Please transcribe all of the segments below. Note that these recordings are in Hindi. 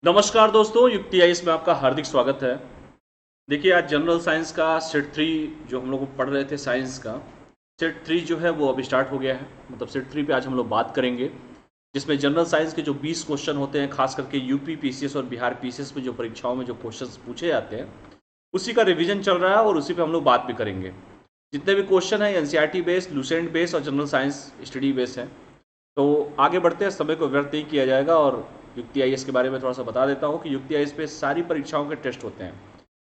नमस्कार दोस्तों, युक्ति आईएएस में आपका हार्दिक स्वागत है। देखिए, आज जनरल साइंस का सेट 3 जो हम लोग पढ़ रहे थे साइंस का, सेट 3 जो है वो अभी स्टार्ट हो गया है। मतलब सेट 3 पे आज हम लोग बात करेंगे, जिसमें जनरल साइंस के जो 20 क्वेश्चन होते हैं, खास करके यूपी पीसीएस और बिहार पीसीएस में जो परीक्षाओं में जो क्वेश्चन पूछे जाते हैं, उसी का रिविजन चल रहा है और उसी पे हम लोग बात भी करेंगे। जितने भी क्वेश्चन हैं एनसीईआरटी बेस्ड, लुसेंट बेस्ड और जनरल साइंस स्टडी बेस्ड हैं। तो आगे बढ़ते हैं, समय को व्यर्थ नहीं किया जाएगा और युक्ति आईएएस के बारे में थोड़ा सा बता देता हूँ कि युक्ति आईएएस पे सारी परीक्षाओं के टेस्ट होते हैं।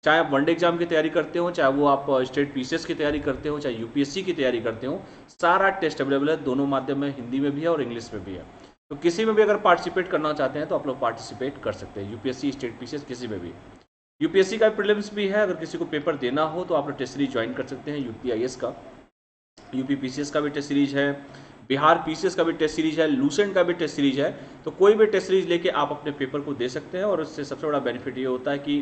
चाहे आप वनडे एग्जाम की तैयारी करते हो, चाहे वो आप स्टेट पीसीएस की तैयारी करते हो, चाहे यूपीएससी की तैयारी करते हो, सारा टेस्ट अवेलेबल है। दोनों माध्यम में, हिंदी में भी है और इंग्लिश में भी है। तो किसी में भी अगर पार्टिसिपेट करना चाहते हैं तो आप लोग पार्टिसिपेट कर सकते हैं, यूपीएससी स्टेट पीसीएस किसी में भी। यूपीएससी का प्रीलिम्स भी है, अगर किसी को पेपर देना हो तो आप लोग टेस्ट सीरीज ज्वाइन कर सकते हैं युक्ति आईएएस का। यूपी पीसीएस का भी टेस्ट सीरीज है, बिहार पीसीएस का भी टेस्ट सीरीज है, लूसेंट का भी टेस्ट सीरीज है। तो कोई भी टेस्ट सीरीज लेके आप अपने पेपर को दे सकते हैं और इससे सबसे बड़ा बेनिफिट ये होता है कि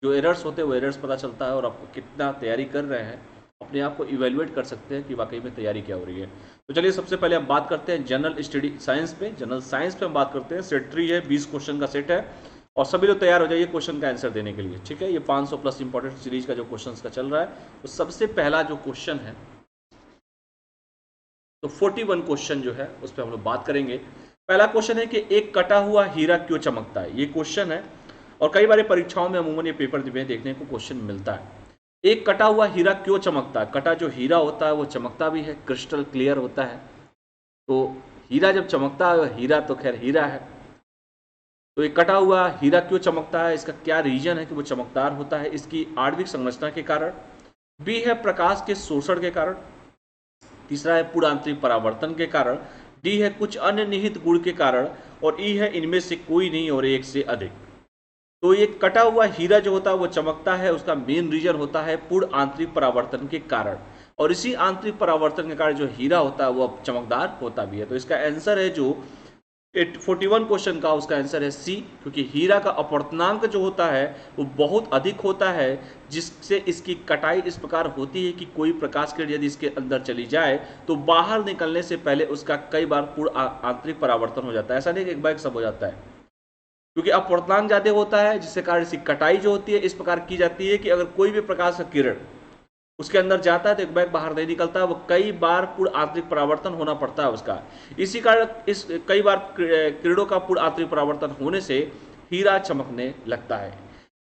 जो एरर्स होते हैं वो एरर्स पता चलता है और आप कितना तैयारी कर रहे हैं अपने आप को इवेल्युएट कर सकते हैं कि वाकई में तैयारी क्या हो रही है। तो चलिए सबसे पहले हम बात करते हैं जनरल स्टडी साइंस पे। जनरल साइंस पे हम बात करते हैं, सेट 3 है, 20 क्वेश्चन का सेट है और सभी लोग तैयार हो जाइए क्वेश्चन का आंसर देने के लिए। ठीक है, ये 500 प्लस इंपॉर्टेंट सीरीज का जो क्वेश्चन का चल रहा है, तो सबसे पहला जो क्वेश्चन है, तो 41 क्वेश्चन जो है उस पर हम लोग बात करेंगे। पहला क्वेश्चन है कि एक कटा हुआ हीरा क्यों चमकता है, ये क्वेश्चन है और कई बार परीक्षाओं में अमूमन ये पेपर में देखने को क्वेश्चन मिलता है। एक कटा हुआ हीरा क्यों चमकता है? कटा जो हीरा होता है वो चमकता भी है, क्रिस्टल क्लियर होता है। तो हीरा जब चमकता है, हीरा तो खैर हीरा है, तो एक कटा हुआ हीरा क्यों चमकता है, इसका क्या रीजन है कि वो चमकदार होता है? इसकी आणविक संरचना के कारण, बी है प्रकाश के शोषण के कारण, तीसरा है पूर्ण आंतरिक परावर्तन के कारण, डी है कुछ अन्य निहित गुण के कारण और ई है इनमें से कोई नहीं और एक से अधिक। तो ये कटा हुआ हीरा जो होता है वो चमकता है, उसका मेन रीजन होता है पूर्ण आंतरिक परावर्तन के कारण, और इसी आंतरिक परावर्तन के कारण जो हीरा होता है वो चमकदार होता भी है। तो इसका आंसर है जो 41 क्वेश्चन का, उसका आंसर है सी, क्योंकि हीरा का अपवर्तनांक जो होता है वो बहुत अधिक होता है, जिससे इसकी कटाई इस प्रकार होती है कि कोई प्रकाश किरण यदि इसके अंदर चली जाए तो बाहर निकलने से पहले उसका कई बार पूर्ण आंतरिक परावर्तन हो जाता है। ऐसा नहीं कि एक बार सब हो जाता है, क्योंकि अपवर्तनांक ज्यादा होता है, जिससे कारण इसकी कटाई जो होती है इस प्रकार की जाती है कि अगर कोई भी प्रकाश का किरण उसके अंदर जाता है तो एक बैग बाहर नहीं निकलता है, वो कई बार पूर्ण आंतरिक परावर्तन होना पड़ता है उसका। इसी कारण इस कई बार किरणों का पूर्ण आंतरिक परावर्तन होने से हीरा चमकने लगता है।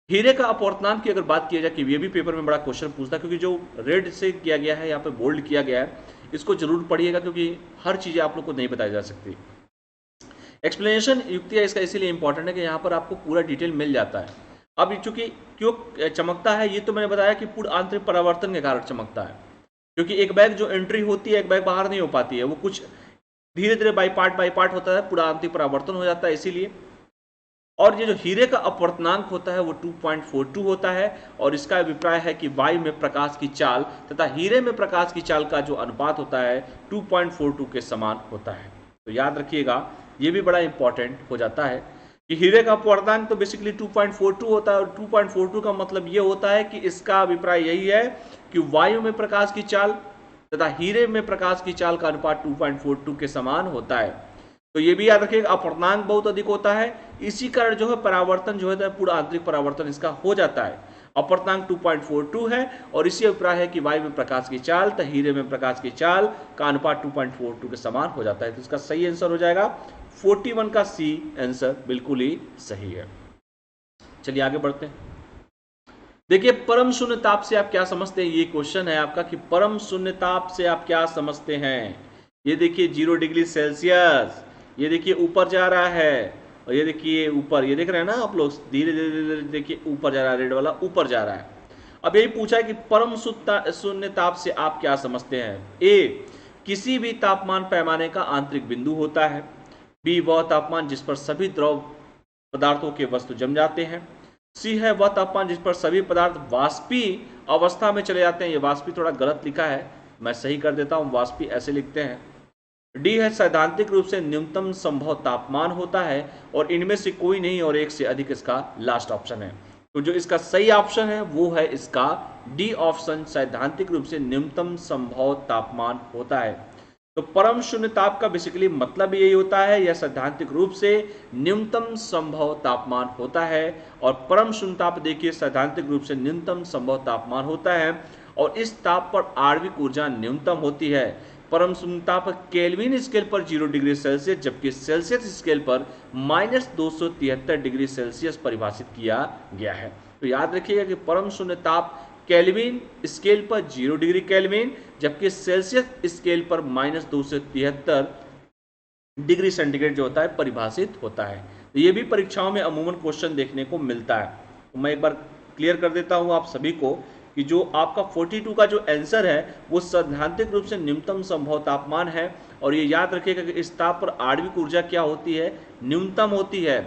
हीरे का अपवर्तनांक की अगर बात की जाए, कि ये भी पेपर में बड़ा क्वेश्चन पूछता है, क्योंकि जो रेड से किया गया है, यहाँ पे बोल्ड किया गया है, इसको जरूर पढ़िएगा क्योंकि हर चीजें आप लोग को नहीं बताई जा सकती। एक्सप्लेनेशन युक्ति है इसका इसीलिए इंपॉर्टेंट है कि यहाँ पर आपको पूरा डिटेल मिल जाता है। अब चूंकि क्यों चमकता है, ये तो मैंने बताया कि पूर्ण आंतरिक परावर्तन के कारण चमकता है, क्योंकि एक बैग जो एंट्री होती है एक बैग बाहर नहीं हो पाती है, वो कुछ धीरे धीरे बाई पार्ट होता है, पूर्ण आंतरिक परावर्तन हो जाता है इसीलिए। और ये जो हीरे का अपवर्तनांक होता है वो 2.42 होता है, और इसका अभिप्राय है कि वायु में प्रकाश की चाल तथा हीरे में प्रकाश की चाल का जो अनुपात होता है 2.42 के समान होता है। तो याद रखिएगा, ये भी बड़ा इंपॉर्टेंट हो जाता है कि हीरे का अपवर्तनांक तो बेसिकली 2.42 होता है, और 2.42 का मतलब ये होता है कि इसका अभिप्राय यही है कि वायु में प्रकाश की चाल तथा हीरे में प्रकाश की चाल का अनुपात 2.42 के समान होता है। तो ये भी याद रखिएगा, अपवर्तनांक बहुत अधिक होता है, इसी कारण जो है परावर्तन जो है पूरा आंतरिक परावर्तन इसका हो जाता है। अपवर्तनांक 2.42 है और इसी अभिप्राय है कि वायु में प्रकाश की चाल तथा हीरे में प्रकाश की चाल का अनुपात 2.42 के समान हो जाता है। तो इसका सही आंसर हो जाएगा 41 का सी आंसर, बिल्कुल ही सही है। चलिए आगे बढ़ते हैं। देखिए, परम शून्य ताप से आप क्या समझते हैं, ये क्वेश्चन है आपका कि परम शून्य ताप से आप क्या समझते हैं। ये देखिए 0 डिग्री सेल्सियस, ये देखिए ऊपर जा रहा है, और ये देखिए ऊपर, ये देख रहे हैं ना आप लोग, धीरे धीरे देखिए ऊपर जा रहा है, रेड वाला ऊपर जा रहा है। अब यही पूछा है कि परम शून्य ताप से आप क्या समझते हैं। ए, किसी भी तापमान पैमाने का आंतरिक बिंदु होता है। बी, वह तापमान जिस पर सभी द्रव पदार्थों के वस्तु जम जाते हैं। सी है वह तापमान जिस पर सभी पदार्थ वाष्पीय अवस्था में चले जाते हैं। ये वाष्पीय थोड़ा गलत लिखा है, मैं सही कर देता हूं, वाष्पीय ऐसे लिखते हैं। डी है सैद्धांतिक रूप से न्यूनतम संभव तापमान होता है, और इनमें से कोई नहीं और एक से अधिक इसका लास्ट ऑप्शन है। तो जो इसका सही ऑप्शन है वो है इसका डी ऑप्शन, सैद्धांतिक रूप से न्यूनतम संभव तापमान होता है। तो परम शून्य ताप का बेसिकली मतलब यही होता है, यह सैद्धांतिक रूप से न्यूनतम संभव तापमान होता है। और परम शून्य ताप देखिए सैद्धांतिक रूप से न्यूनतम संभव तापमान होता है और इस ताप पर आणविक ऊर्जा न्यूनतम होती है। परम शून्य ताप केल्विन स्केल पर 0 डिग्री सेल्सियस जबकि सेल्सियस स्केल पर -273 डिग्री सेल्सियस परिभाषित किया गया है। तो याद रखिएगा कि परम शून्य ताप केल्विन स्केल पर 0 डिग्री केल्विन जबकि सेल्सियस स्केल पर -273 डिग्री सेंटीग्रेड जो होता है परिभाषित होता है। तो ये भी परीक्षाओं में अमूमन क्वेश्चन देखने को मिलता है। तो मैं एक बार क्लियर कर देता हूं आप सभी को कि जो आपका 42 का जो आंसर है वो सैद्धांतिक रूप से न्यूनतम संभव तापमान है। और ये याद रखिएगा कि इस ताप पर आणविक ऊर्जा क्या होती है, न्यूनतम होती है।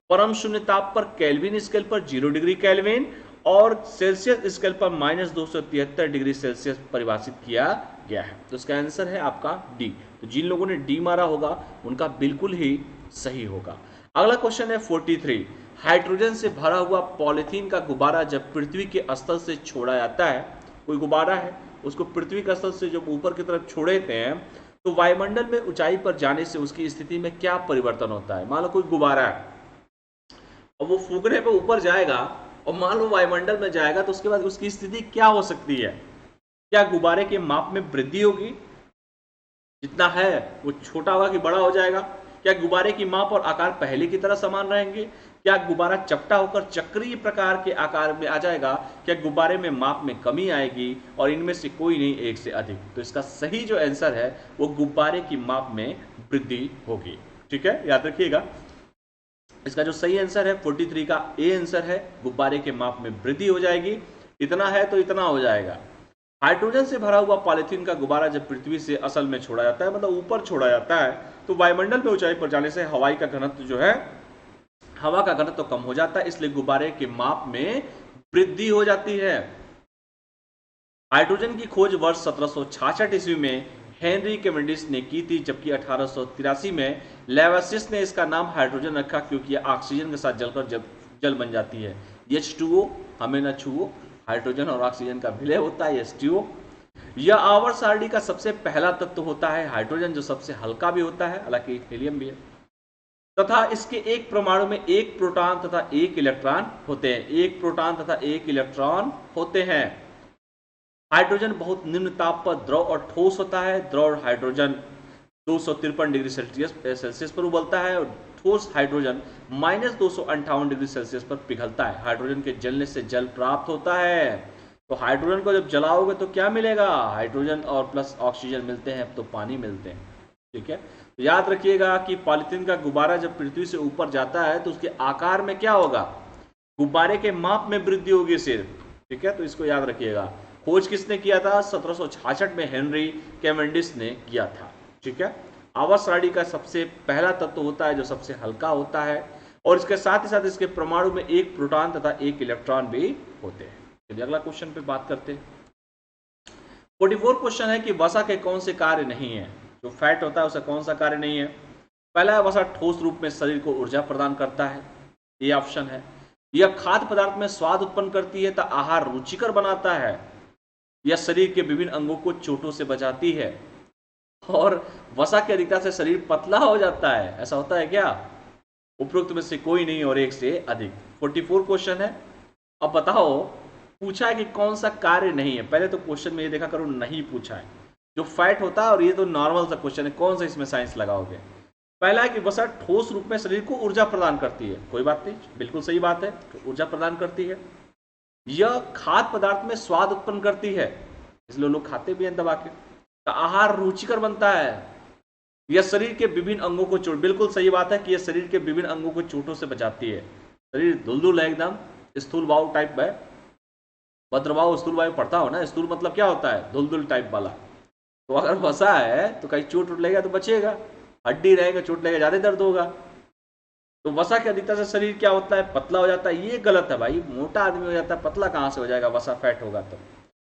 परम शून्य ताप पर केल्विन स्केल पर 0 डिग्री केल्विन और सेल्सियस स्केल पर -273 डिग्री सेल्सियस परिभाषित किया गया है। तो इसका आंसर है आपका डी। तो जिन लोगों ने डी मारा होगा उनका बिल्कुल ही सही होगा। अगला क्वेश्चन है 43। हाइड्रोजन से भरा हुआ पॉलीथीन का गुब्बारा जब पृथ्वी के स्थल से छोड़ा जाता है, कोई गुब्बारा है उसको पृथ्वी के स्थल से जब ऊपर की तरफ छोड़ते हैं तो वायुमंडल में ऊंचाई पर जाने से उसकी स्थिति में क्या परिवर्तन होता है। मान लो कोई गुब्बारा है और वो फूकने पर ऊपर जाएगा और मान लो वायुमंडल में जाएगा तो उसके बाद उसकी स्थिति क्या हो सकती है। क्या गुब्बारे के माप में वृद्धि होगी, जितना है वो छोटा होगा कि बड़ा हो जाएगा। क्या गुब्बारे की माप और आकार पहले की तरह समान रहेंगे। क्या गुब्बारा चपटा होकर चक्रीय प्रकार के आकार में आ जाएगा। क्या गुब्बारे में माप में कमी आएगी और इनमें से कोई नहीं, एक से अधिक। तो इसका सही जो आंसर है वो गुब्बारे की माप में वृद्धि होगी। ठीक है, याद रखिएगा इसका जो सही आंसर है 43 का ए आंसर है, गुब्बारे के माप में वृद्धि हो जाएगी। इतना है तो इतना हो जाएगा। हाइड्रोजन से भरा हुआ पॉलीथीन का गुब्बारा जब पृथ्वी से असल में छोड़ा जाता है, मतलब ऊपर छोड़ा जाता है, तो वायुमंडल में ऊंचाई पर जाने से हवाई का घनत्व जो है, हवा का घनत्व तो कम हो जाता है, इसलिए गुब्बारे के माप में वृद्धि हो जाती है। हाइड्रोजन की खोज वर्ष 1766 ईस्वी में हेनरी कैवेंडिश ने की थी जबकि 1883 में लेवेसियस ने इसका नाम हाइड्रोजन रखा क्योंकि यह ऑक्सीजन के साथ जलकर जल बन जाती है। H2O हमें न छुओ, हाइड्रोजन और ऑक्सीजन का विलय होता है H2O। यह आवर्त सारणी का सबसे पहला तत्व होता है हाइड्रोजन, जो सबसे हल्का भी होता है, हालांकि हीलियम भी है, तथा इसके एक परमाणु में एक प्रोटॉन तथा एक इलेक्ट्रॉन होते हैं। एक प्रोटॉन तथा एक इलेक्ट्रॉन होते हैं। हाइड्रोजन बहुत निम्न ताप पर द्रव और ठोस होता है। द्रव हाइड्रोजन 253 डिग्री सेल्सियस पर उबलता है और ठोस हाइड्रोजन -258 डिग्री सेल्सियस पर पिघलता है। हाइड्रोजन के जलने से जल प्राप्त होता है। तो हाइड्रोजन को जब जलाओगे तो क्या मिलेगा, हाइड्रोजन और प्लस ऑक्सीजन मिलते हैं, तो पानी मिलते हैं। ठीक है, तो याद रखिएगा कि पॉलीथीन का गुब्बारा जब पृथ्वी से ऊपर जाता है तो उसके आकार में क्या होगा, गुब्बारे के माप में वृद्धि होगी सिर्फ। ठीक है, तो इसको याद रखिएगा। खोज किसने किया था, 1766 में हेनरी कैवेंडिश ने किया था। ठीक है, आवर्त सारणी का सबसे पहला तत्व होता है जो सबसे हल्का होता है और इसके साथ ही साथ इसके परमाणु में एक प्रोटॉन तथा एक इलेक्ट्रॉन भी होते हैं। चलिए अगला क्वेश्चन पे बात करते हैं। 44 क्वेश्चन है कि वसा के कौन से कार्य नहीं है, जो फैट होता है उसे कौन सा कार्य नहीं है। पहला है वसा ठोस रूप में शरीर को ऊर्जा प्रदान करता है, ये ऑप्शन है। यह खाद्य पदार्थ में स्वाद उत्पन्न करती है तथा आहार रुचिकर बनाता है। यह शरीर के विभिन्न अंगों को चोटों से बचाती है और वसा की अधिकता से शरीर पतला हो जाता है। ऐसा होता है क्या, उपरोक्त में से कोई नहीं और एक से अधिक। 44 क्वेश्चन है। अब बताओ पूछा है कि कौन सा कार्य नहीं है। पहले तो क्वेश्चन में ये देखा करो, नहीं पूछा है। जो फैट होता है और ये तो नॉर्मल सा क्वेश्चन है, कौन सा इसमें साइंस लगाओगे। पहला है कि वसा ठोस रूप में शरीर को ऊर्जा प्रदान करती है, कोई बात नहीं, बिल्कुल सही बात है, तो ऊर्जा प्रदान करती है। यह खाद्य पदार्थ में स्वाद उत्पन्न करती है, इसलिए लोग खाते भी हैं दबा के। आहार रुचिकर बनता है। यह शरीर के विभिन्न अंगों को चोट, बिल्कुल सही बात है कि यह शरीर के विभिन्न अंगों को चोटों से बचाती है। शरीर धुलधुल है एकदम, स्थूल वायु टाइप है। भद्रवायु स्थूल वायु पढ़ता हो ना, स्थूल मतलब क्या होता है, धुलधुल टाइप वाला। तो अगर वसा है तो कहीं चोट उठ लेगा तो बचेगा, हड्डी रहेगा चोट लगेगा ज्यादा दर्द होगा। तो वसा की अधिकता से शरीर क्या होता है, पतला हो जाता है। ये गलत है भाई, मोटा आदमी हो जाता है, पतला कहाँ से हो जाएगा, वसा फैट होगा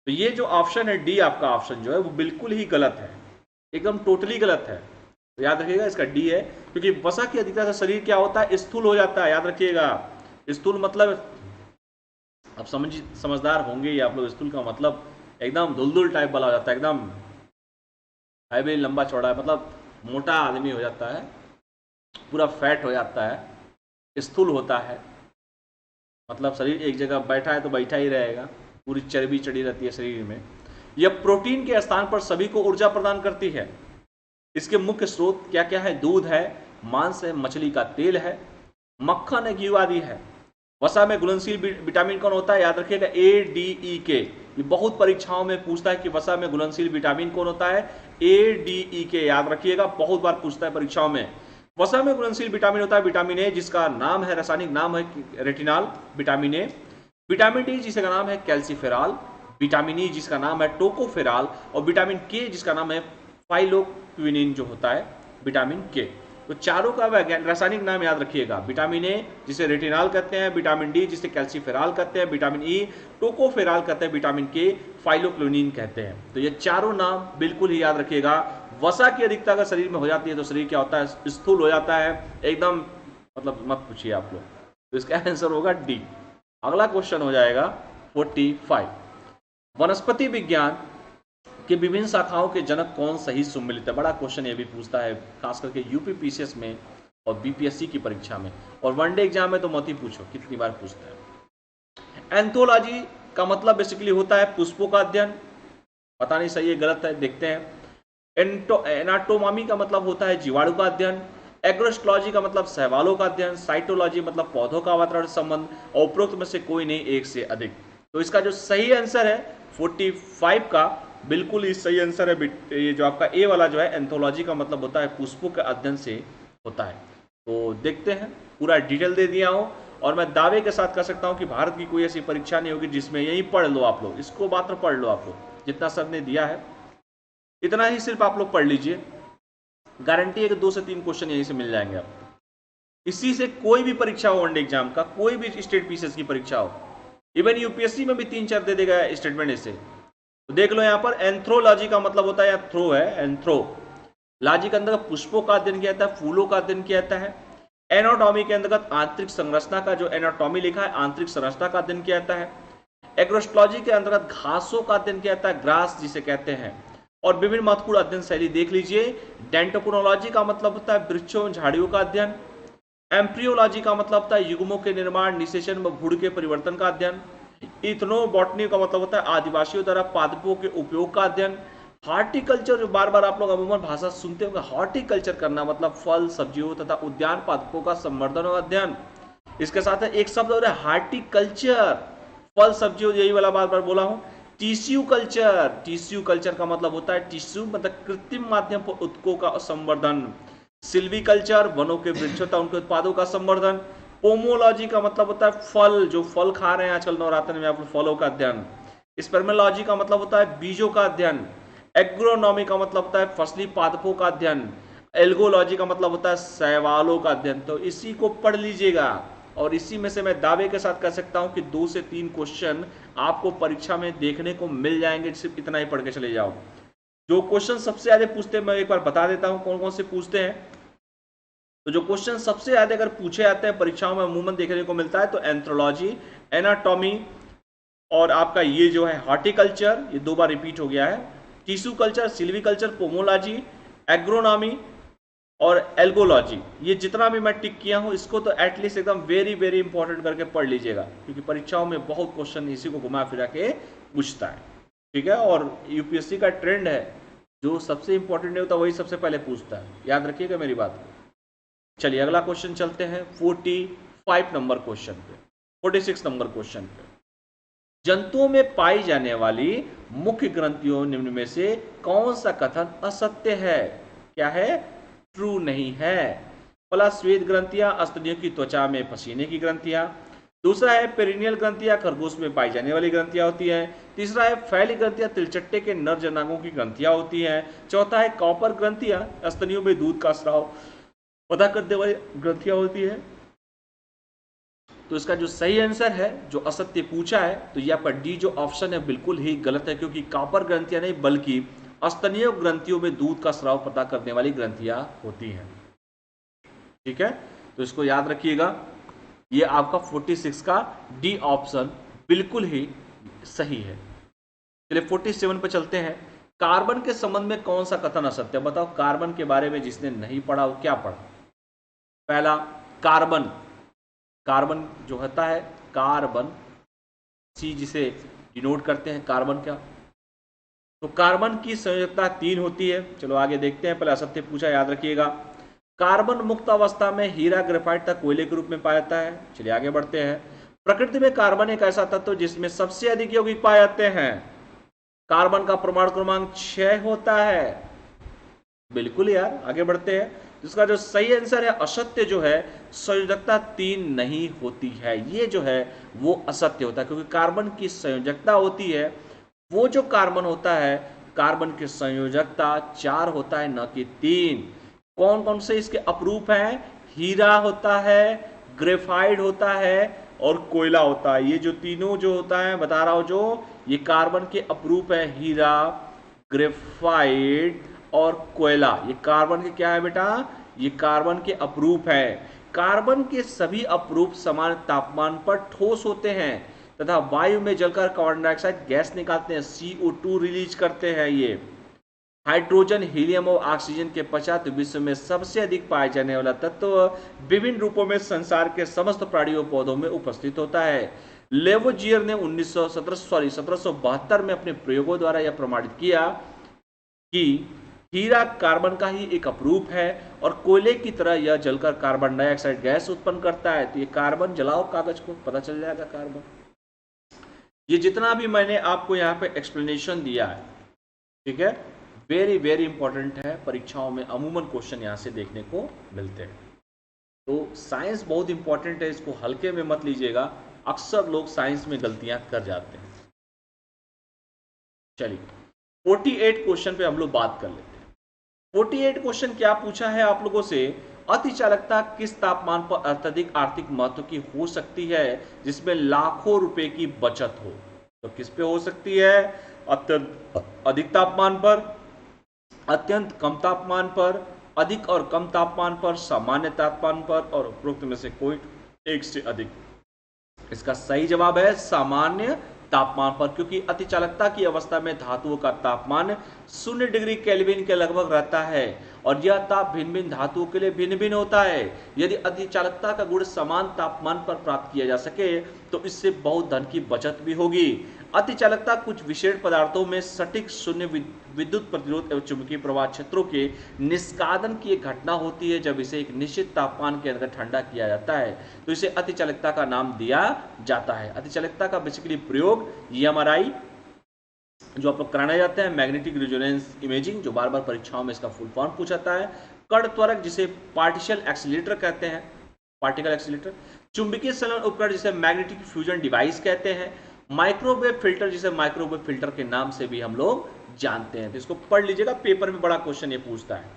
तो ये जो ऑप्शन है डी, आपका ऑप्शन जो है वो बिल्कुल ही गलत है, एकदम टोटली गलत है। तो याद रखिएगा इसका डी है, क्योंकि वसा की अधिकता से शरीर क्या होता है, स्थूल हो जाता है। याद रखिएगा स्थूल मतलब, अब समझदार होंगे ये आप लोग, स्थूल का मतलब एकदम धुलधुल टाइप वाला हो जाता है, एकदम हैवी लंबा चौड़ा है, मतलब मोटा आदमी हो जाता है, पूरा फैट हो जाता है, स्थूल होता है, मतलब शरीर एक जगह बैठा है तो बैठा ही रहेगा, पूरी चर्बी चढ़ी रहती है शरीर में। यह प्रोटीन के स्थान पर सभी को ऊर्जा प्रदान करती है। इसके मुख्य स्रोत क्या क्या है? दूध है, मांस है, मछली का तेल है, मक्खन है, घी आदि है। वसा में घुलनशील विटामिन कौन होता है? याद रखिएगा ADEK। ये बहुत परीक्षाओं में पूछता है कि वसा में घुलनशील विटामिन कौन होता है? ADEK, याद रखिएगा, बहुत बार पूछता है परीक्षाओं में। वसा में घुलनशील विटामिन होता है विटामिन ए, जिसका नाम है, रासायनिक नाम है retinol, vitamin A. Vitamin D जिसका नाम है कैल्सीफेरॉल, विटामिन ई जिसका नाम है टोकोफेरॉल, और विटामिन के जिसका नाम है फाइलोक्विनिन जो होता है विटामिन के। तो चारों का रासायनिक नाम याद रखिएगा, विटामिन ए जिसे रेटिनॉल कहते हैं, विटामिन डी जिसे कैल्सीफेरॉल कहते हैं, विटामिन ई टोकोफेरॉल कहते हैं, विटामिन के फाइलोक्विनिन कहते हैं। तो ये चारों नाम बिल्कुल ही याद रखिएगा। वसा की अधिकता अगर शरीर में हो जाती है तो शरीर क्या होता है? स्थूल हो जाता है एकदम, मतलब मत पूछिए आप लोग। तो इसका आंसर होगा डी। अगला क्वेश्चन हो जाएगा 45। वनस्पति विज्ञान के विभिन्न शाखाओं के जनक कौन सही सुमिलित है? बड़ा क्वेश्चन ये भी पूछता है, खास करके यूपी पीसीएस में और बीपीएससी की परीक्षा में, और वनडे एग्जाम में तो मत ही पूछो, कितनी बार पूछता है। एंथोलॉजी का मतलब बेसिकली होता है पुष्पों का अध्ययन, पता नहीं सही है गलत है, देखते हैं। एनाटोमी का मतलब होता है जीवाणु का अध्ययन। एग्रोस्टोलॉजी का मतलब शैवालों का अध्ययन। साइटोलॉजी मतलब पौधों का वातावरण संबंध। और उपरोक्त में से कोई नहीं, एक से अधिक। तो इसका जो सही आंसर है 45 का बिल्कुल ही सही आंसर है। ये जो आपका ए वाला जो है, एंथोलॉजी का मतलब होता है पुष्पों के अध्ययन से होता है। तो देखते हैं, पूरा डिटेल दे दिया हूं, और मैं दावे के साथ कह सकता हूं कि भारत की कोई ऐसी परीक्षा नहीं होगी जिसमें यही पढ़ लो आप लोग, इसको मात्र पढ़ लो आप लोग, जितना सर ने दिया है इतना ही सिर्फ आप लोग पढ़ लीजिए। गारंटी है कि 2 से 3 क्वेश्चन यहीं से मिल जाएंगे आपको। इसी से कोई भी परीक्षा हो, वनडे एग्जाम का, कोई भी स्टेट पीसीएस की परीक्षा हो, इवन यूपीएससी में भी 3-4 दे देगा स्टेटमेंट इससे। तो देख लो यहाँ पर, एंथ्रोलॉजी का मतलब होता है, या थ्रो है, एंथ्रोलॉजी के अंदर पुष्पों का अध्ययन किया जाता है, फूलों का अध्ययन किया जाता है। एनाटॉमी के अंतर्गत आंतरिक संरचना का, जो एनाटॉमी लिखा है, आंतरिक संरचना का अध्ययन किया जाता है। एग्रोस्टोलॉजी के अंतर्गत घासों का अध्ययन किया जाता है, ग्रास जिसे कहते हैं। और विभिन्न महत्वपूर्ण अध्ययन शैली देख लीजिए। डेंटोक्रोनोलॉजी का मतलब होता है वृक्षों झाड़ियों का अध्ययन। एम्ब्रियोलॉजी का मतलब होता है युग्मों के निर्माण, निषेचन व भ्रूण के परिवर्तन का अध्ययन। इथनोबॉटनी का मतलब होता है आदिवासियों द्वारा पादपों के उपयोग का अध्ययन। हॉर्टिकल्चर, जो बार बार आप लोग अमूमन भाषा सुनते होंगे, हॉर्टिकल्चर करना मतलब फल सब्जियों तथा उद्यान पादपों का संवर्धन और अध्ययन। इसके साथ एक शब्द और है हार्टिकल्चर, फल सब्जियों, यही वाला बार बार बोला हूं। टिश्यू कल्चर, टिश्यू कल्चर का मतलब होता है टिश्यू मतलब कृत्रिम माध्यम पर उत्कों का संवर्धन। सिल्वीकल्चर, वनों के वृक्षों तथा उनके उत्पादों का संवर्धन। पोमोलॉजी का मतलब होता है फल, जो फल खा रहे हैं आजकल नवरात्र में आप लोग, फलों का अध्ययन। स्पर्मेलॉजी का मतलब होता है बीजों का अध्ययन। एग्रोनॉमी का मतलब होता है फसली पादपों का अध्ययन। एल्गोलॉजी का मतलब होता है शैवालों का अध्ययन। तो इसी को पढ़ लीजिएगा, और इसी में से मैं दावे के साथ कह सकता हूं कि 2 से 3 क्वेश्चन आपको परीक्षा में देखने को मिल जाएंगे, सिर्फ इतना ही पढ़ के चले जाओ। जो क्वेश्चन सबसे ज्यादा पूछते हैं, मैं एक बार बता देता हूं कौन कौन से पूछते हैं। तो जो क्वेश्चन सबसे ज्यादा अगर पूछे जाते हैं परीक्षाओं में अमूमन देखने को मिलता है, तो एंथ्रोलॉजी, एनाटॉमी, और आपका ये जो है हॉर्टिकल्चर, ये 2 बार रिपीट हो गया है, tissue culture, silviculture, pomology, agronomy और एल्गोलॉजी। ये जितना भी मैं टिक किया हूं, इसको तो एटलीस्ट एकदम वेरी वेरी इंपॉर्टेंट करके पढ़ लीजिएगा, क्योंकि परीक्षाओं में बहुत क्वेश्चन इसी को घुमा फिरा के पूछता है, ठीक है। और यूपीएससी का ट्रेंड है, जो सबसे इंपॉर्टेंट नहीं होता वही सबसे पहले पूछता है, याद रखिएगा मेरी बात को। चलिए अगला क्वेश्चन चलते हैं 45 नंबर क्वेश्चन पे, 46 नंबर क्वेश्चन पे। जंतुओं में पाई जाने वाली मुख्य ग्रंथियों निम्न में से कौन सा कथन असत्य है? क्या है? ट्रू नहीं है। पहला, श्वेत ग्रंथियां स्तनियों की त्वचा में पसीने की ग्रंथियां। दूसरा है पेरिनियल ग्रंथियां खरगोश में पाई जाने वाली ग्रंथियां होती हैं। तीसरा है फैली ग्रंथियां तिलचट्टे के नर जनांगों की ग्रंथियां होती हैं। चौथा है कॉपर ग्रंथियां स्तनियों में दूध का स्राव पता करने वाली ग्रंथियां होती है। तो इसका जो सही आंसर है, जो असत्य पूछा है, तो ये आपका डी जो ऑप्शन है बिल्कुल ही गलत है, क्योंकि कॉपर ग्रंथियां नहीं बल्कि स्तनीय ग्रंथियों में दूध का स्राव पता करने वाली ग्रंथियां होती हैं, ठीक है। तो इसको याद रखिएगा, ये आपका 46 का डी ऑप्शन बिल्कुल ही सही है। चलिए 47 पे चलते हैं। कार्बन के संबंध में कौन सा कथन असत्य है? बताओ, कार्बन के बारे में जिसने नहीं पढ़ा वो क्या पढ़ा? पहला, कार्बन, कार्बन जो होता है, कार्बन सी जिसे डिनोट करते हैं कार्बन का, तो कार्बन की संयोजकता 3 होती है। चलो आगे देखते हैं, पहले असत्य पूछा, याद रखिएगा। कार्बन मुक्त अवस्था में हीरा, ग्रेफाइट तक कोयले के रूप में पाया जाता है। चलिए आगे बढ़ते हैं। प्रकृति में कार्बन एक ऐसा तत्व जिसमें सबसे अधिक यौगिक पाए जाते हैं। कार्बन का परमाणु क्रमांक 6 होता है। बिल्कुल यार, आगे बढ़ते हैं। इसका जो सही आंसर है, असत्य जो है, संयोजकता 3 नहीं होती है, ये जो है वो असत्य होता है, क्योंकि कार्बन की संयोजकता होती है, वो जो कार्बन होता है, कार्बन की संयोजकता 4 होता है, न कि 3। कौन कौन से इसके अपरूप हैं? हीरा होता है, ग्रेफाइट होता है और कोयला होता है। ये जो तीनों जो होता है, बता रहा हूं, जो ये कार्बन के अपरूप है, हीरा, ग्रेफाइट और कोयला, ये कार्बन के क्या है बेटा? ये कार्बन के अपरूप है। कार्बन के सभी अपरूप समान तापमान पर ठोस होते हैं तथा वायु में जलकर कार्बन डाइऑक्साइड गैस निकालते हैं, CO2 रिलीज करते हैं। ये हाइड्रोजन, हीलियम और ऑक्सीजन के पश्चात विश्व में सबसे अधिक पाए जाने वाला तत्व विभिन्न रूपों में संसार के समस्त प्राणियों पौधों में उपस्थित होता है। लेवोजियर ने 1772 में अपने प्रयोगों द्वारा यह प्रमाणित किया कि हीरा कार्बन का ही एक अपरूप है और कोयले की तरह यह जलकर कार्बन डाइऑक्साइड गैस उत्पन्न करता है। तो ये कार्बन, जलाओ कागज को, पता चल जाएगा कार्बन। ये जितना भी मैंने आपको यहाँ पे एक्सप्लेनेशन दिया है, ठीक है, वेरी वेरी इंपॉर्टेंट है। परीक्षाओं में अमूमन क्वेश्चन यहाँ से देखने को मिलते हैं। तो साइंस बहुत इंपॉर्टेंट है, इसको हल्के में मत लीजिएगा। अक्सर लोग साइंस में गलतियां कर जाते हैं। चलिए 48 क्वेश्चन पे हम लोग बात कर लेते हैं। 48 क्वेश्चन क्या पूछा है आप लोगों से? अतिचालकता किस तापमान पर अत्यधिक आर्थिक महत्व की हो सकती है जिसमें लाखों रुपए की बचत हो? तो किस पे हो सकती है? अत्यंत अधिक तापमान पर, अत्यंत कम तापमान पर, अधिक और कम तापमान पर, सामान्य तापमान पर और उपरोक्त में से कोई एक से अधिक। इसका सही जवाब है सामान्य तापमान पर, क्योंकि अतिचालकता की अवस्था में धातुओं का तापमान 0 डिग्री केल्विन के लगभग रहता है और यह ताप भिन्न भिन्न धातुओं के लिए भिन्न भिन्न होता है। यदि अतिचालकता का गुण समान तापमान पर प्राप्त किया जा सके तो इससे बहुत धन की बचत भी होगी। अतिचालकता कुछ विशेष पदार्थों में सटीक शून्य विद्युत प्रतिरोध एवं चुंबकीय प्रवाह क्षेत्रों के निष्कादन की एक घटना होती है। जब इसे एक निश्चित तापमान के अंदर ठंडा किया जाता है तो इसे अतिचालकता का नाम दिया जाता है। अतिचालकता का बेसिकली प्रयोग MRI जो आप लोग कराने जाते हैं, मैग्नेटिक रेजोनेंस इमेजिंग, जो बार बार परीक्षाओं में इसका फुल फॉर्म पूछा जाता है, कण त्वरक जिसे पार्टिकल एक्सीलरेटर कहते हैं, पार्टिकल एक्सीलरेटर, चुंबकीय संलयन उपकरण जिसे मैग्नेटिक फ्यूजन डिवाइस कहते हैं, माइक्रोवेव फिल्टर जिसे माइक्रोवेव फिल्टर के नाम से भी हम लोग जानते हैं। तो इसको पढ़ लीजिएगा, पेपर में बड़ा क्वेश्चन ये पूछता है।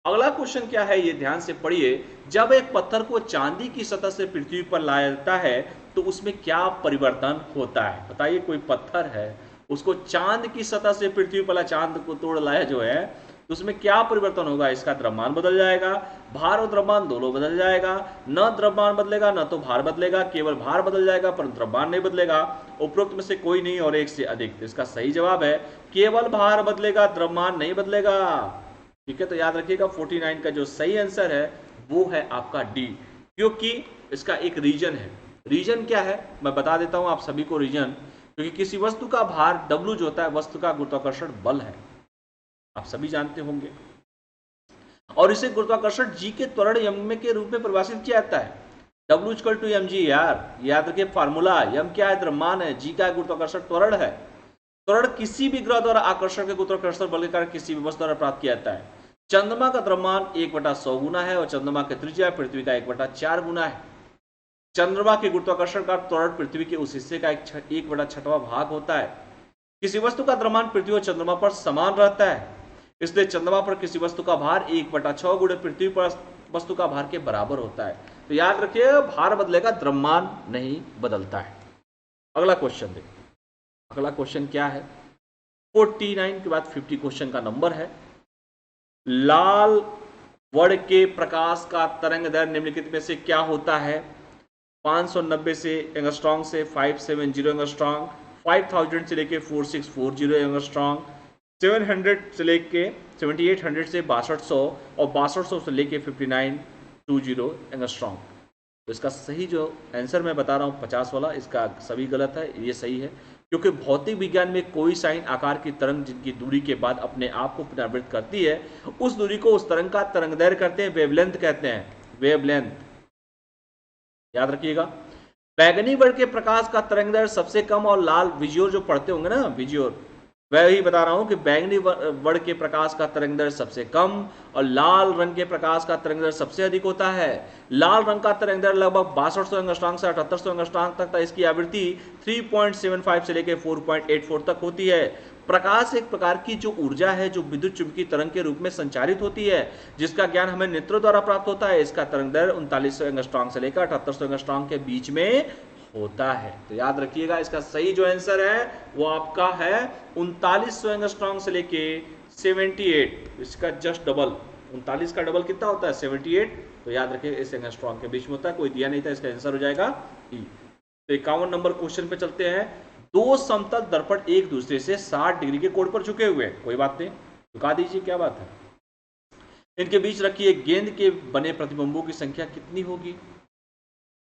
अगला क्वेश्चन क्या है, ये ध्यान से पढ़िए। जब एक पत्थर को चांदी की सतह से पृथ्वी पर लाया जाता है तो उसमें क्या परिवर्तन होता है? बताइए, कोई पत्थर है, उसको चांद की सतह से पृथ्वी पर, चांद को तोड़ लाया जो है, तो उसमें क्या परिवर्तन होगा? इसका द्रव्यमान बदल जाएगा, भार और द्रव्यमान दोनों बदल जाएगा। न द्रव्यमान बदलेगा न तो भार बदलेगा, केवल भार बदल जाएगा पर द्रव्यमान नहीं बदलेगा। उपरोक्त में से कोई नहीं और एक से अधिक। तो इसका सही जवाब है केवल भार बदलेगा, द्रव्यमान नहीं बदलेगा। ठीक है, तो याद रखिएगा 49 का जो सही आंसर है वो है आपका डी, क्योंकि इसका एक रीजन है। रीजन क्या है मैं बता देता हूं आप सभी को रीजन, क्योंकि किसी वस्तु का भार W जो होता है वस्तु का गुरुत्वाकर्षण बल है, आप सभी जानते होंगे, और इसे गुरुत्वाकर्षण G के त्वरण यम के रूप में परिभाषित किया जाता है। W = mg, यार याद रखिए फार्मूला। m क्या है? द्रव्यमान है, G का गुरुत्वाकर्षण त्वरण है। त्वरण किसी भी ग्रह द्वारा आकर्षण के गुरुत्वाकर्षण बल के कारण किसी भी वस्तु द्वारा प्राप्त किया जाता है। चंद्रमा का द्रव्यमान 1/100 गुना है और चंद्रमा की त्रिज्या पृथ्वी का 1/4 गुना है। चंद्रमा के गुरुत्वाकर्षण का त्वरण पृथ्वी के उस हिस्से का 1/6वां भाग होता है। किसी वस्तु का द्रव्यमान पृथ्वी और चंद्रमा पर समान रहता है, इसलिए चंद्रमा पर किसी वस्तु का भार 1/6 गुणे पृथ्वी पर वस्तु का भार के बराबर होता है। तो याद रखिए भार बदलेगा, द्रव्यमान नहीं बदलता है। अगला क्वेश्चन देखिए। अगला क्वेश्चन क्या है? 49 के बाद 50 क्वेश्चन का नंबर है। लाल वर्ण के प्रकाश का तरंग दैर्घ्य निम्नलिखित में से क्या होता है? 590 से एंगस्ट्रॉन्ग से 570 एंगस्ट्रॉन्ग, 5000 से लेके 4640 एंगस्ट्रॉन्ग, 700 से लेके 7800 से 6200 और 6200 से लेके 5920 एंगस्ट्रॉम। तो इसका सही जो आंसर मैं बता रहा हूँ 50 वाला, इसका सभी गलत है, ये सही है, क्योंकि भौतिक विज्ञान में कोई साइन आकार की तरंग जिनकी दूरी के बाद अपने आप को पुनरावृत्त करती है, उस दूरी को उस तरंग का तरंगदैर्घ्य कहते हैं, वेवलेंथ कहते हैं, वेवलेंथ, याद रखिएगा। बैगनी वर्ण के प्रकाश का तरंगदैर्घ्य सबसे कम और लाल, विजियोर जो पढ़ते होंगे ना, विजियोर, वही बता रहा हूं कि बैंगनी वर्ण के प्रकाश का तरंगदैर्घ्य सबसे कम और लाल रंग के प्रकाश का तरंगदैर्घ्य सबसे अधिक होता है। लाल रंग का तरंगदैर्घ्य लगभग 6200 एंगस्ट्रॉम से 7800 एंगस्ट्रॉम तक, इसकी आवृत्ति 3.75 से लेकर 4.84 तक होती है। प्रकाश एक प्रकार की जो ऊर्जा है जो विद्युत चुंबकीय तरंग के रूप में संचारित होती है, जिसका ज्ञान हमें नेत्रों द्वारा प्राप्त होता है। इसका तरंगदैर्घ्य 3900 एंगस्ट्रॉम से लेकर 7800 एंगस्ट्रॉम के बीच में होता है। तो याद रखिएगा, इसका सही जो आंसर है वो आपका है 3900 एंगस्ट्रॉम से लेके 78, इसका जस्ट डबल, 39 का डबल कितना होता है 78। तो याद रखिए इस एंगस्ट्रॉम के बीच में होता है, कोई दिया नहीं था, इसका आंसर हो जाएगा ई। तो 51 नंबर क्वेश्चन पे चलते हैं। दो समतल दर्पण एक दूसरे से 60 डिग्री के कोण पर झुके हुए, कोई बात नहीं, झुका दीजिए, क्या बात है। इनके बीच रखी एक गेंद के बने प्रतिबिंबों की संख्या कितनी होगी?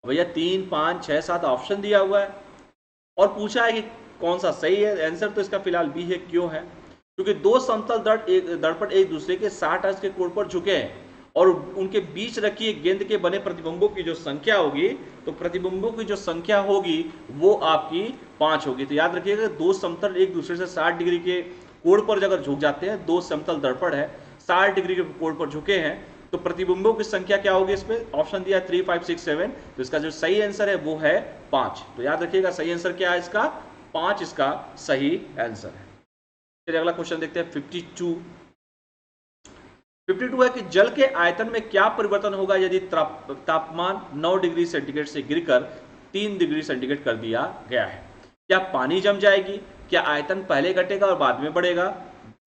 भैया 3, 5, 6, 7 ऑप्शन दिया हुआ है और पूछा है कि कौन सा सही है। आंसर तो इसका फिलहाल बी है। क्यों है? क्योंकि दो समतल दर्पण एक दूसरे के 60 अंश के कोण पर झुके हैं और उनके बीच रखी एक गेंद के बने प्रतिबिंबों की जो संख्या होगी, तो प्रतिबिंबों की जो संख्या होगी वो आपकी 5 होगी। तो याद रखिएगा, दो समतल एक दूसरे से 60 डिग्री के कोण पर अगर झुक जाते हैं, दो समतल दर्पण है 60 डिग्री के कोण पर झुके हैं, तो प्रतिबिंबों की संख्या क्या होगी? इसमें ऑप्शन दिया 3, 5, 6, 7, तो इसका जो सही आंसर है वो है 5। तो याद रखिएगा सही आंसर क्या है इसका? 5 इसका सही आंसर है। चलिए अगला क्वेश्चन देखते हैं। 52 है कि जल के आयतन में क्या परिवर्तन होगा यदि तापमान 9 डिग्री सेंटीग्रेड से गिरकर 3 डिग्री सेंटीग्रेड कर दिया गया है? क्या पानी जम जाएगी? क्या आयतन पहले घटेगा और बाद में बढ़ेगा?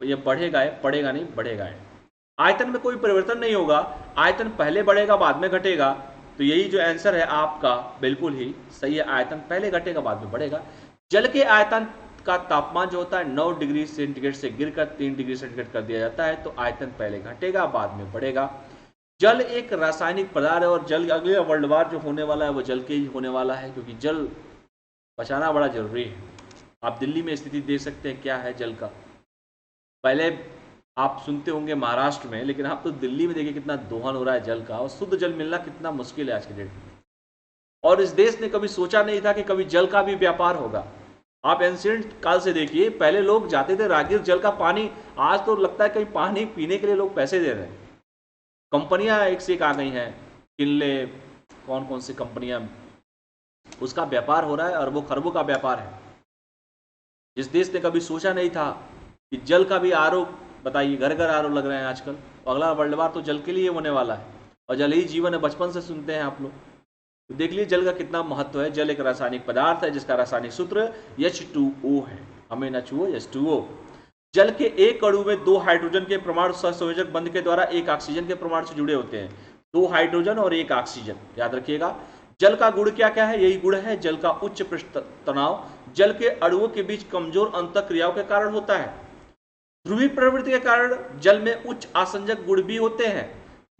ये बढ़ेगा है, पड़ेगा नहीं, बढ़ेगा है। आयतन में कोई परिवर्तन नहीं होगा, आयतन पहले बढ़ेगा बाद में घटेगा। तो यही जो आंसर है आपका बिल्कुल ही सही है, आयतन पहले घटेगा बाद में बढ़ेगा। जल के आयतन का तापमान जो होता है 9 डिग्री सेंटीग्रेड से गिरकर 3 डिग्री सेंटीग्रेड कर दिया जाता है, तो आयतन पहले घटेगा बाद में बढ़ेगा। जल एक रासायनिक पदार्थ है और जल अगले वर्ल्ड वार जो होने वाला है वो जल के ही होने वाला है, क्योंकि जल बचाना बड़ा जरूरी है। आप दिल्ली में स्थिति देख सकते हैं क्या है जल का। पहले आप सुनते होंगे महाराष्ट्र में, लेकिन आप तो दिल्ली में देखिए कितना दोहन हो रहा है जल का, और शुद्ध जल मिलना कितना मुश्किल है आज के डेट में। और इस देश ने कभी सोचा नहीं था कि कभी जल का भी व्यापार होगा। आप एंशिएंट काल से देखिए, पहले लोग जाते थे राहगीर जल का पानी, आज तो लगता है कहीं पानी पीने के लिए लोग पैसे दे रहे हैं। कंपनियां एक से एक आ गई हैं, किनले, कौन कौन सी कंपनियां, उसका व्यापार हो रहा है, अरबों खरबों का व्यापार है। जिस देश ने कभी सोचा नहीं था कि जल का भी आरो, बताइए घर घर आरो लग रहे हैं आजकल, तो अगला वर्ल्ड वार तो जल के लिए होने वाला है, और जल ही जीवन है, बचपन से सुनते हैं आप लोग। तो देख लीजिए जल का कितना महत्व है। जल एक रासायनिक पदार्थ है जिसका रासायनिक सूत्र H2O है, हमें H2O H2O। जल के एक अणु में 2 हाइड्रोजन के परमाणु सहसंयोजक बंध के द्वारा 1 ऑक्सीजन के परमाणु से जुड़े होते हैं। 2 हाइड्रोजन और 1 ऑक्सीजन, याद रखिएगा। जल का गुण क्या क्या है? यही गुण है जल का उच्च पृष्ठ तनाव जल के अणुओं के बीच कमजोर अंतःक्रियाओं के कारण होता है। ध्रुवीय प्रवृत्ति के कारण जल में उच्च आसंजक गुण भी होते हैं।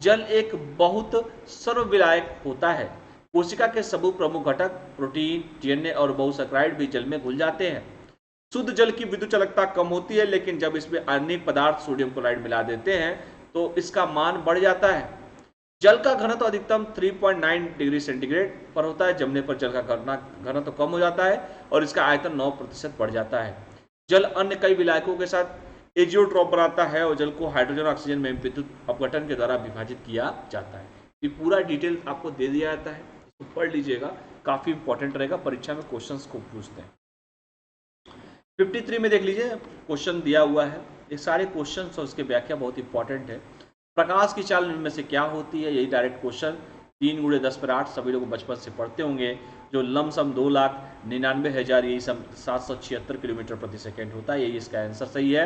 जल एक बहुत सर्वविलायक होता है। कोशिका के सभी प्रमुख घटक प्रोटीन, DNA और बहुसैकराइड भी जल में घुल जाते हैं। शुद्ध जल की विद्युत चालकता कम होती है, लेकिन जब इसमें अन्य पदार्थ सोडियम क्लोराइड मिला देते हैं तो इसका मान बढ़ जाता है। जल का घनत्व अधिकतम 3.9 डिग्री सेंटीग्रेड पर होता है। जमने पर जल का घनत्व कम हो जाता है और इसका आयतन 9% बढ़ जाता है। जल अन्य कई विलायकों के साथ एजियोट्रॉप बनाता है और जल को हाइड्रोजन ऑक्सीजन में विद्युत अपघटन के द्वारा विभाजित किया जाता है। ये पूरा डिटेल आपको दे दिया जाता है, इसको पढ़ लीजिएगा, काफी इंपॉर्टेंट रहेगा, परीक्षा में क्वेश्चंस को पूछते हैं। 53 में देख लीजिए क्वेश्चन दिया हुआ है, ये सारे क्वेश्चंस और उसके व्याख्या बहुत इंपॉर्टेंट है। प्रकाश की चाल में से क्या होती है? यही डायरेक्ट क्वेश्चन, 3 × 10⁸ सभी लोग बचपन से पढ़ते होंगे। जो लमसम 2,99,000 यही सब 776 किलोमीटर प्रति सेकेंड होता है, यही इसका आंसर सही है।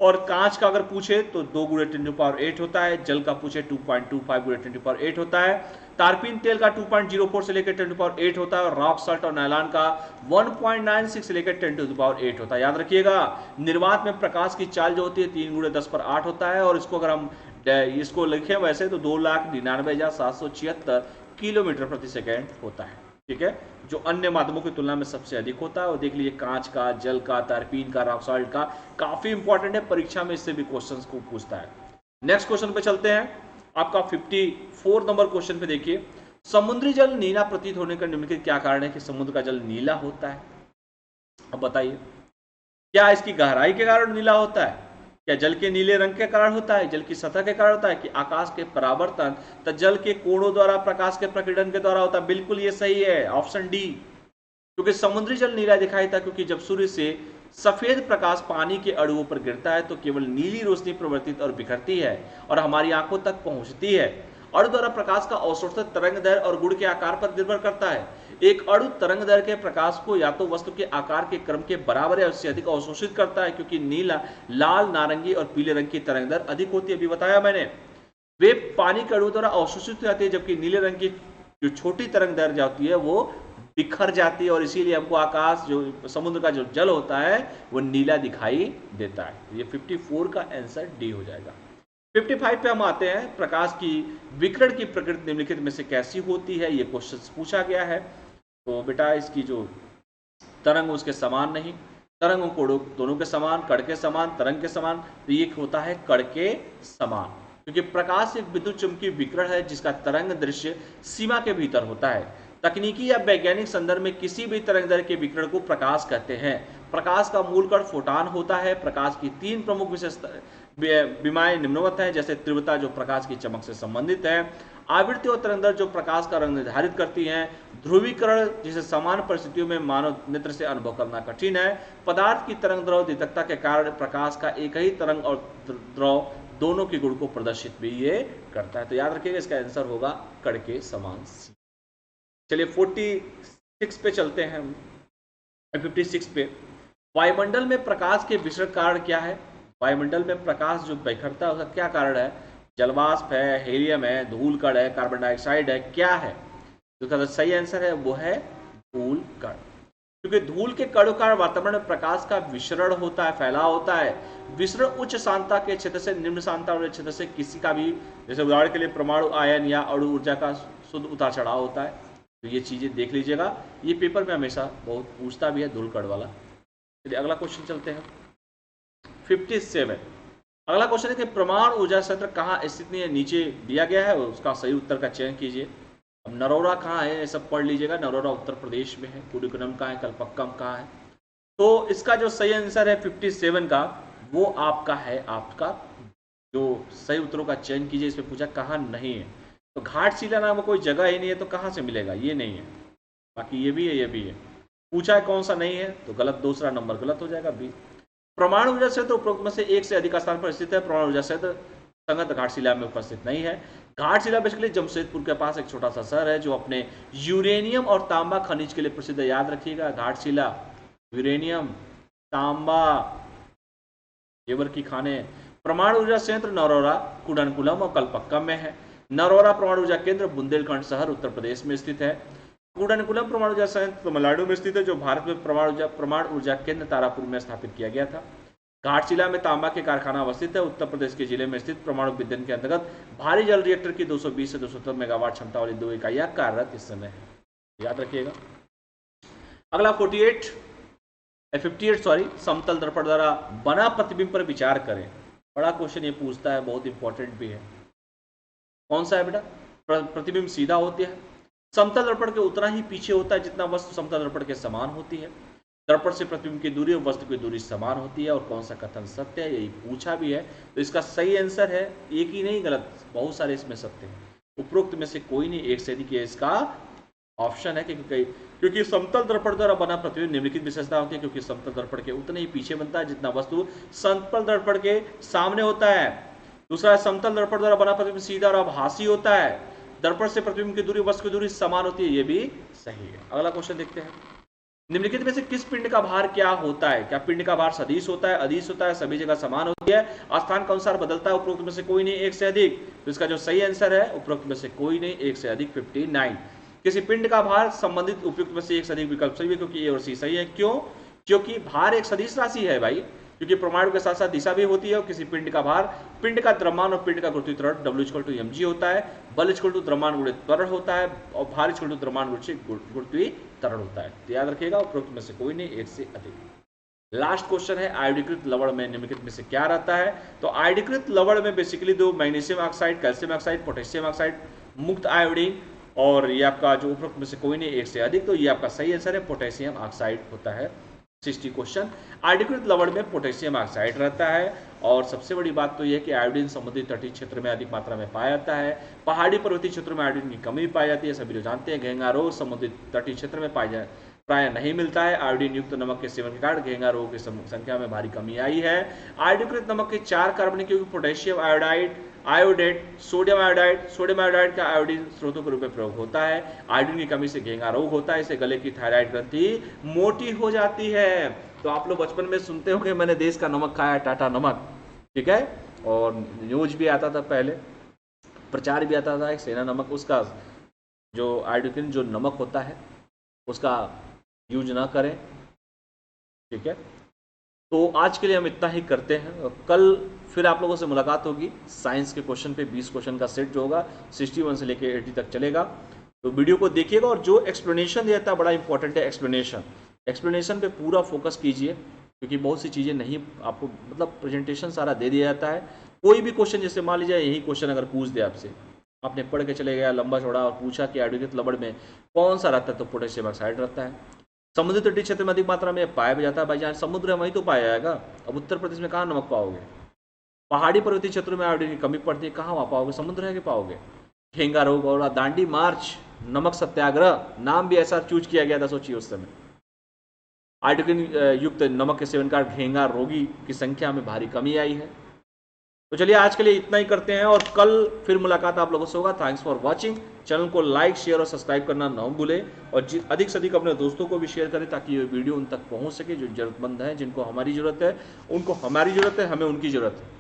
और कांच का अगर पूछे तो 2 गुणे 10⁸ होता है, जल का पूछे 2.25 गुणे 10⁸ होता है, तारपीन तेल का 2.04 से लेकर 10⁸ होता है, और रॉक सॉल्ट और नायलॉन का 1.96 से लेकर 10⁸ होता है। याद रखिएगा, निर्वात में प्रकाश की चाल जो होती है 3 गुणे 10⁸ होता है, और इसको अगर हम इसको लिखें वैसे तो 2,99,776 किलोमीटर प्रति सेकेंड होता है। ठीक है, जो अन्य माध्यमों की तुलना में सबसे अधिक होता है। और देख लीजिए कांच का, जल का, तारपीन का, रॉक सॉल्ट का, काफी इंपॉर्टेंट है, परीक्षा में इससे भी क्वेश्चंस को पूछता है। नेक्स्ट क्वेश्चन पे चलते हैं, आपका 54 नंबर क्वेश्चन पे देखिए, समुद्री जल नीला प्रतीत होने का निम्नलिखित क्या कारण है कि समुद्र का जल नीला होता है? अब बताइए, क्या इसकी गहराई के कारण नीला होता है, क्या जल के नीले रंग के कारण होता है, जल की सतह के कारण होता है, कि आकाश के परावर्तन तथा जल के कोणों द्वारा प्रकाश के प्रकीर्णन के द्वारा होता है? बिल्कुल ये सही है, ऑप्शन डी। क्योंकि समुद्री जल नीला दिखाई देता है क्योंकि जब सूर्य से सफेद प्रकाश पानी के अणुओं पर गिरता है तो केवल नीली रोशनी प्रवर्तित और बिखरती है और हमारी आंखों तक पहुंचती है। अणु द्वारा प्रकाश का अवशोषित तरंग दैर्घ्य और गुण के आकार पर निर्भर करता है। एक अणु तरंग दैर्घ्य के प्रकाश को या तो वस्तु के आकार के क्रम के बराबर या उससे अधिक अवशोषित करता है, क्योंकि नीला, लाल, नारंगी और पीले रंग की तरंग दैर्घ्य अधिक होती है। अभी बताया मैंने, वे पानी के अणु द्वारा अवशोषित हो जाती है, जबकि नीले रंग की जो छोटी तरंग दैर्घ्य होती है वो बिखर जाती है, और इसीलिए हमको आकाश, जो समुद्र का जो जल होता है वो नीला दिखाई देता है। ये 54 का आंसर डी हो जाएगा। 55 पे हम आते हैं, प्रकाश की विकिरण की प्रकृति निम्नलिखित में से कैसी होती है? ये क्वेश्चन पूछा गया है। तो बेटा इसकी जो तरंग उसके समान नहीं, तरंग कोण दोनों के समान, कण के समान, तरंग के समान, तो ये होता है कण के समान, क्योंकि प्रकाश एक विद्युत चुंबकीय विकिरण है जिसका तरंग दृश्य सीमा के भीतर होता है। तकनीकी या वैज्ञानिक संदर्भ में किसी भी तरंगदैर्घ्य के विकिरण को प्रकाश कहते हैं। प्रकाश का मूल कण फोटॉन होता है। प्रकाश की 3 प्रमुख विशेषता विमाएं निम्नवत हैं, जैसे तीव्रता जो प्रकाश की चमक से संबंधित है, आवृत्ति और तरंगदैर्घ्य जो प्रकाश का रंग निर्धारित करती हैं, ध्रुवीकरण जिसे समान परिस्थितियों में मानव नेत्र से अनुभव करना कठिन है, पदार्थ की तरंग द्रव दिदकता के कारण प्रकाश का एक ही तरंग और द्रव दोनों के गुण को प्रदर्शित भी ये करता है। तो याद रखिएगा इसका आंसर होगा कण के समान। चलिए 46 पे चलते हैं, 56 पे, वायुमंडल में प्रकाश के विसरण कारण क्या है? वायुमंडल में प्रकाश जो बिखरता है उसका क्या कारण है? जलवाष्प है, हीलियम है, धूल कण है, कार्बन डाइऑक्साइड है, क्या है? तो सही आंसर है वो है धूल कण, क्योंकि धूल के कणों का वातावरण में प्रकाश का विसरण होता है, फैलाव होता है। विसरण उच्च सांद्रता के क्षेत्र से निम्न सांद्रता वाले क्षेत्र से किसी का भी, जैसे उदाहरण के लिए परमाणु आयन या अणु ऊर्जा का शुद्ध उतार चढ़ाव होता है। तो ये चीजें देख लीजिएगा, ये पेपर में हमेशा बहुत पूछता भी है धूल कण वाला। चलिए अगला क्वेश्चन चलते हैं, 57। अगला क्वेश्चन है कि परमाणु ऊर्जा क्षेत्र कहाँ स्थित है? नीचे दिया गया है, उसका सही उत्तर का चयन कीजिए। अब नरोरा कहाँ है ये सब पढ़ लीजिएगा। नरोरा उत्तर प्रदेश में है। कुडीकुलम कहाँ है, कलपक्कम कहाँ है? तो इसका जो सही आंसर है 57 का, वो आपका है, आपका जो सही उत्तरों का चयन कीजिए। इसमें पूछा कहाँ नहीं है, तो घाटशिला नाम कोई जगह ही नहीं है, तो कहाँ से मिलेगा? ये नहीं है। बाकी ये भी है, ये भी है। पूछा है कौन सा नहीं है, तो गलत, दूसरा नंबर गलत हो जाएगा, बी। परमाणु ऊर्जा क्षेत्र उपरोक्त में से एक से अधिक स्थान पर स्थित है। परमाणु ऊर्जा क्षेत्र संगत घाटशिला में उपस्थित नहीं है। घाटशिला बेसिकली जमशेदपुर के पास एक छोटा सा शहर है जो अपने यूरेनियम और तांबा खनिज के लिए प्रसिद्ध है। याद रखिएगा, घाटशिला यूरेनियम, तांबा, जेवर की खाने। परमाणु ऊर्जा संयंत्र नरोरा, कुडानकुलम और कलपक्कम में है। नरोरा परमाणु ऊर्जा केंद्र बुंदेलखंड शहर उत्तर प्रदेश में स्थित है। कुडानकुलम परमाणु ऊर्जा संयंत्र तमिलनाडु में स्थित है, जो भारत में परमाणु ऊर्जा केंद्र तारापुर में स्थापित किया गया था। घाटशिला में तांबा के कारखाना अवस्थित है। उत्तर प्रदेश के जिले में स्थित परमाणु विद्युत के अंतर्गत भारी जल रिएक्टर की 220 से 270 मेगावाट क्षमता वाली 2 इकाइयां कार्यरत इस समय है। याद रखिएगा। अगला 58 समतल दर्पण द्वारा बना प्रतिबिंब पर विचार करें। बड़ा क्वेश्चन ये पूछता है, बहुत इंपॉर्टेंट भी है। कौन सा है बेटा? प्रतिबिंब सीधा होती है, समतल दर्पण के उतना ही पीछे होता है जितना वस्तु समतल दर्पण के समान होती है। दर्पण से प्रतिबिंब की दूरी और वस्तु की दूरी समान होती है। और कौन सा कथन सत्य है, यही पूछा भी है। तो इसका सही आंसर है, एक ही नहीं गलत, बहुत सारे इसमें सत्य हैं। उपरोक्त में से कोई नहीं, एक से अधिक इसका ऑप्शन है, क्योंकि समतल दर्पण द्वारा बना प्रतिबिंब निम्नलिखित विशेषता होती है, क्योंकि समतल दर्पण के उतने ही पीछे बनता है जितना वस्तु समतल दर्पण के सामने होता है। दूसरा, समतल दर्पण द्वारा बना प्रतिबिंब सीधा और आभासी होता है। दर्पण से प्रतिबिंब की दूरी, वस्तु की दूरी समान होती है, ये भी सही है। अगला क्वेश्चन देखते हैं, निम्नलिखित में से किस पिंड का भार क्या होता है? क्या पिंड का भार सदिश होता है, अदिश होता है, सभी जगह समान होती है, स्थान के अनुसार बदलता है, उपरोक्त में से कोई नहीं, एक से अधिक? तो इसका जो सही आंसर है उपरोक्त में से कोई नहीं, एक से अधिक 59। किसी पिंड का भार संबंधित उपयुक्त में से एक से अधिक विकल्प सही है, क्योंकि ए और सी सही है। क्यों? क्योंकि भार एक सदिश राशि है भाई, क्योंकि परमाणु के साथ साथ दिशा भी होती है। और किसी पिंड का भार, पिंड का द्रव्यमान और पिंड का गुरुत्वीय त्वरण W=mg होता है, बल द्रव्यमान गुणित त्वरण होता है, और भार द्रव्यमान गुरुत्वीय त्वरण होता है। तो याद रखिएगा उपरोक्त में से कोई नहीं, एक से अधिक। लास्ट क्वेश्चन है, आयोडीकृत लवण में निम्नलिखित में से क्या रहता है? तो आयोडीकृत लवण में बेसिकली दो magnesium oxide, calcium oxide, potassium oxide, मुक्त आयोडीन, और ये आपका जो उपरोक्त में से कोई नहीं, एक से अधिक। तो ये आपका सही आंसर है, पोटेशियम ऑक्साइड होता है। 60 क्वेश्चन, आयोडीकृत लवण में पोटेशियम ऑक्साइड रहता है। और सबसे बड़ी बात तो यह है कि आयोडीन समुद्री तटीय क्षेत्र में अधिक मात्रा में पाया जाता है, पहाड़ी पर्वतीय क्षेत्रों में आयोडीन की कमी पाई जाती है, सभी लोग जानते हैं। घेंगा रोग समुद्री तटीय क्षेत्र में प्राय नहीं मिलता है। आयोडीन युक्त नमक के सेवन के कारण घेंगा रोग की संख्या में भारी कमी आई है। आयोडीकृत नमक के 4 कार्बनिक यौगिक potassium iodide, iodate, sodium iodide का आयोडीन स्रोतों के रूप में प्रयोग होता है। आयोडीन की कमी से घेंगा रोग होता है, इससे गले की थायराइड ग्रंथि मोटी हो जाती है। तो आप लोग बचपन में सुनते हो कि मैंने देश का नमक खाया, टाटा नमक, ठीक है, और न्यूज भी आता था पहले, प्रचार भी आता था, एक सेना नमक, उसका जो आयोडीन जो नमक होता है उसका यूज ना करें, ठीक है। तो आज के लिए हम इतना ही करते हैं, कल फिर आप लोगों से मुलाकात होगी। साइंस के क्वेश्चन पे 20 क्वेश्चन का सेट जो होगा 61 से लेकर 80 तक चलेगा। तो वीडियो को देखिएगा, और जो एक्सप्लेनेशन देता है बड़ा इंपॉर्टेंट है, एक्सप्लेनेशन पे पूरा फोकस कीजिए, क्योंकि बहुत सी चीज़ें नहीं आपको, मतलब प्रेजेंटेशन सारा दे दिया जाता है। कोई भी क्वेश्चन, जैसे मान लीजिए यही क्वेश्चन अगर पूछ दे आपसे, आपने पढ़ के चले गया लंबा चौड़ा और पूछा कि आयोडीकृत लवण में कौन सा रहता है, तो पोटेशियम ऑक्साइड रहता है। समुद्र तटीय क्षेत्र में अधिक मात्रा में पाया भी जाता है, भाई जहाँ समुद्र है वहीं तो पाया जाएगा। अब उत्तर प्रदेश में कहाँ नमक पाओगे? पहाड़ी पर्वतीय क्षेत्रों में आयोडीन की कमी पड़ती है, कहाँ वहाँ पाओगे? समुद्र है कि पाओगे? घेंगा रोग और दांडी मार्च, नमक सत्याग्रह, नाम भी ऐसा चूज किया गया था, सोचिए उस समय। आयोडीन युक्त नमक के सेवन का घेंगा रोगी की संख्या में भारी कमी आई है। तो चलिए आज के लिए इतना ही करते हैं, और कल फिर मुलाकात आप लोगों से होगा। Thanks for watching. चैनल को लाइक, शेयर और सब्सक्राइब करना ना भूलें, और अधिक से अधिक अपने दोस्तों को भी शेयर करें, ताकि ये वीडियो उन तक पहुंच सके जो जरूरतमंद हैं, जिनको हमारी ज़रूरत है, उनको हमारी ज़रूरत है, हमें उनकी ज़रूरत है।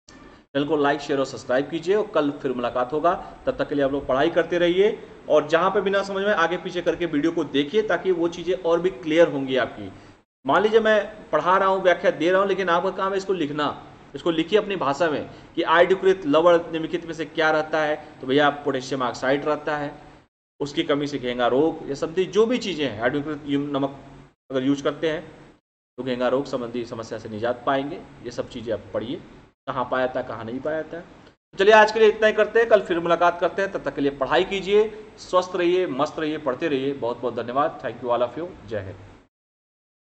चैनल को लाइक, शेयर और सब्सक्राइब कीजिए, और कल फिर मुलाकात होगा। तब तक के लिए आप लोग पढ़ाई करते रहिए, और जहाँ पे बिना समझ में आगे पीछे करके वीडियो को देखिए, ताकि वो चीज़ें और भी क्लियर होंगी आपकी। मान लीजिए मैं पढ़ा रहा हूँ, व्याख्या दे रहा हूँ, लेकिन आपका काम है इसको लिखना। इसको लिखिए अपनी भाषा में कि आयोडीकृत लवण निम्नलिखित में से क्या रहता है, तो भैया पोटेशियम ऑक्साइड रहता है, उसकी कमी से घेंगा रोग, ये सब जो भी चीज़ें हैं, आयोडीकृत नमक अगर यूज करते हैं तो घेंगा रोग संबंधी समस्या से निजात पाएंगे। ये सब चीज़ें आप पढ़िए, कहाँ पाया जाता है, कहाँ नहीं पाया जाता है। तो चलिए आज के लिए इतना ही करते हैं, कल फिर मुलाकात करते हैं। तब तक के लिए पढ़ाई कीजिए, स्वस्थ रहिए, मस्त रहिए, पढ़ते रहिए। बहुत बहुत धन्यवाद। Thank you all of you. जय हिंद।